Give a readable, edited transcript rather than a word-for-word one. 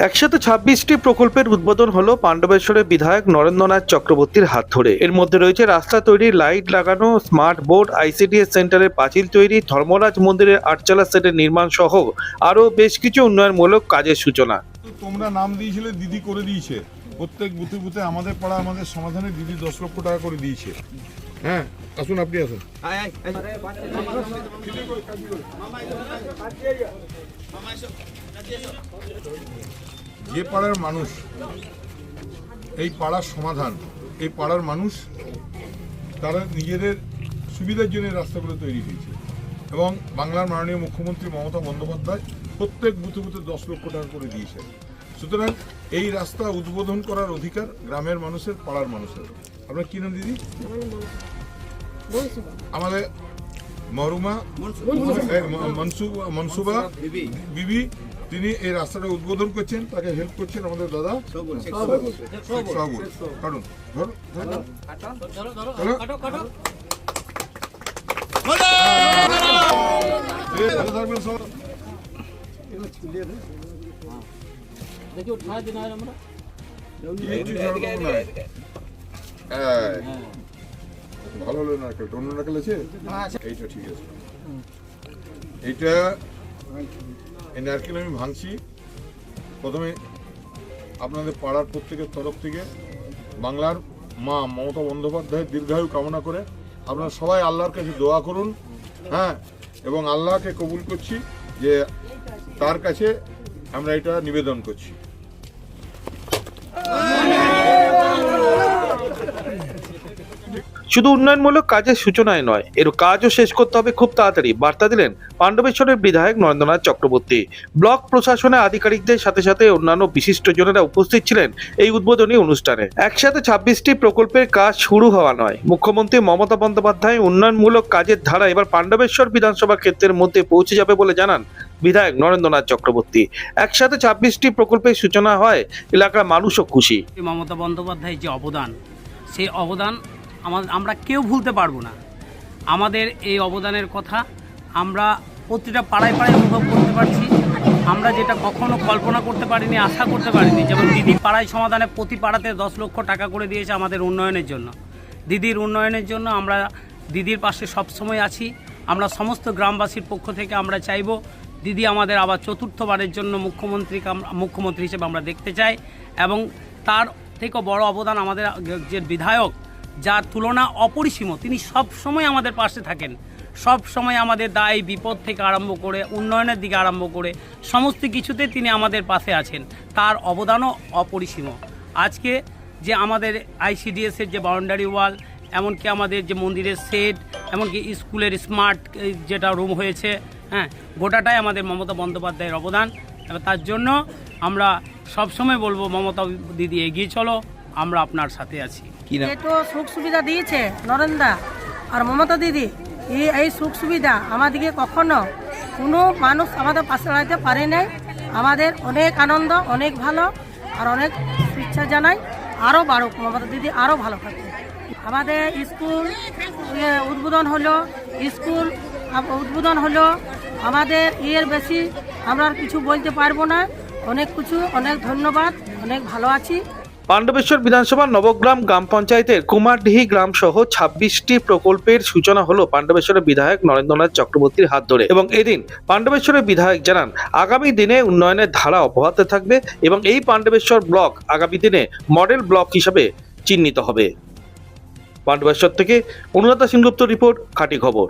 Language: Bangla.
একসাথে 26টি প্রকল্পের উদ্বোধন হলো পাণ্ডবেশ্বরের বিধায়ক নরেন্দ্রনাথ চক্রবর্তীর হাত ধরে। এর মধ্যে রয়েছে রাস্তা তৈরি, লাইট লাগানো, স্মার্ট বোর্ড, আইসিডিএস সেন্টারের পাঁচিল তৈরি, ধর্মরাজ মন্দিরের আটচালা সেটের নির্মাণ সহ আরও বেশ কিছু উন্নয়নমূলক কাজের সূচনা। তোমরা নাম দিয়েছিলে, দিদি করে দিয়েছে। প্রত্যেক বুথে বুথে আমাদের পাড়া আমাদের সমাধানে দিদি 10 লক্ষ টাকা করে দিয়েছে। হ্যাঁ, আসুন, আপনি আসুন। যে পাড়ার মানুষ, এই পাড়ার সমাধান, এই পাড়ার মানুষ তারা নিজেদের সুবিধার জন্য রাস্তাগুলো তৈরি হয়েছে এবং বাংলার মাননীয় মুখ্যমন্ত্রী মমতা বন্দ্যোপাধ্যায় প্রত্যেক বুথে বুথে 10 লক্ষ টাকা করে দিয়েছে। সুতরাং এই রাস্তা উদ্বোধন করার অধিকার গ্রামের মানুষের, পাড়ার মানুষের। আপনার কি নাম দিদি? আমাদের মরুমা মনসুবা বিবি, তিনি এই রাস্তাটা উদ্বোধন করছেন, তাকে হেল্প করছেন আমাদের দাদা কারণ ভালো হলো নারকেলটা, অন্য নারকেল আছে? এইটা ঠিক আছে। এইটা এই নারকেল আমি ভাঙছি। প্রথমে আপনাদের পাড়ার প্রত্যেকের তরফ থেকে বাংলার মা মমতা বন্দ্যোপাধ্যায়ের দীর্ঘায়ু কামনা করে আপনারা সবাই আল্লাহর কাছে দোয়া করুন। হ্যাঁ, এবং আল্লাহকে কবুল করছি যে তার কাছে আমরা এটা নিবেদন করছি। শুধু উন্নয়নমূলক কাজের সূচনায় নয়, এর কাজও শেষ করতে হবে খুব তাড়াতাড়ি, বার্তা দিলেন পাণ্ডবেশ্বরের বিধায়ক নরেন্দ্রনাথ চক্রবর্তী। ব্লক প্রশাসনের আধিকারিকদের সাথে সাথে অন্যান্য বিশিষ্টজনেরা উপস্থিত ছিলেন এই উদ্বোধনী অনুষ্ঠানে। একসাথে 26টি প্রকল্পের কাজ শুরু হওয়া নয়, মুখ্যমন্ত্রী মমতা বন্দ্যোপাধ্যায় উন্নয়নমূলক কাজের ধারা এবার পাণ্ডবেশ্বর বিধানসভা ক্ষেত্রের মধ্যে পৌঁছে যাবে বলে জানান বিধায়ক নরেন্দ্রনাথ চক্রবর্তী। একসাথে 26টি প্রকল্পের সূচনা হয়, এলাকার মানুষও খুশি। মমতা বন্দ্যোপাধ্যায়ের যে অবদান, সেই অবদান আমরা কেউ ভুলতে পারবো না। আমাদের এই অবদানের কথা আমরা প্রতিটা পাড়ায় পাড়ায় অনুভব করতে পারছি। আমরা যেটা কখনো কল্পনা করতে পারিনি, আশা করতে পারিনি। যেমন দিদি পাড়ায় সমাধানে প্রতি পাড়াতে 10 লক্ষ টাকা করে দিয়েছে আমাদের উন্নয়নের জন্য। দিদির উন্নয়নের জন্য আমরা দিদির পাশে সবসময় আছি। আমরা সমস্ত গ্রামবাসীর পক্ষ থেকে আমরা চাইব দিদি আমাদের আবার চতুর্থবারের জন্য মুখ্যমন্ত্রী হিসেবে আমরা দেখতে চাই। এবং তার থেকেও বড় অবদান আমাদের যে বিধায়ক, যার তুলনা অপরিসীম, তিনি সব সময় আমাদের পাশে থাকেন। সব সময় আমাদের দায় বিপদ থেকে আরম্ভ করে উন্নয়নের দিকে আরম্ভ করে সমস্ত কিছুতে তিনি আমাদের পাশে আছেন। তার অবদানও অপরিসীম। আজকে যে আমাদের আইসিডিএসের যে বাউন্ডারি ওয়াল, এমনকি আমাদের যে মন্দিরের সেট, এমনকি স্কুলের স্মার্ট যেটা রুম হয়েছে, হ্যাঁ, গোটাটাই আমাদের মমতা বন্দ্যোপাধ্যায়ের অবদান। তার জন্য আমরা সবসময় বলবো, মমতা দিদি এগিয়ে চলো, আমরা আপনার সাথে আছি। তো সুখ সুবিধা দিয়েছে নরেন্দ্র আর মমতা দিদি, এই সুখ সুবিধা আমাদেরকে কখনো কোনো মানুষ আমাদের পাশে দাঁড়াতে পারে নাই। আমাদের অনেক আনন্দ, অনেক ভালো, আর অনেক ইচ্ছা জানাই আরও বাড়ুক, মমতা দিদি আরও ভালো থাকে। আমাদের স্কুল উদ্বোধন হলো, আমাদের এর বেশি আমরা কিছু বলতে পারবো না। অনেক কিছু, অনেক ধন্যবাদ, অনেক ভালো আছি। পাণ্ডবেশ্বর বিধানসভার নবগ্রাম গ্রাম পঞ্চায়েতের কুমারডিহি গ্রাম সহ 26টি প্রকল্পের সূচনা হলো পাণ্ডবেশ্বরের বিধায়ক নরেন্দ্রনাথ চক্রবর্তীর হাত ধরে। এবং এদিন পাণ্ডবেশ্বরের বিধায়ক জানান আগামী দিনে উন্নয়নের ধারা অব্যাহত থাকবে এবং এই পাণ্ডবেশ্বর ব্লক আগামী দিনে মডেল ব্লক হিসাবে চিহ্নিত হবে। পাণ্ডবেশ্বর থেকে অনুরাধা সিংগুপ্ত রিপোর্ট, খাঁটি খবর।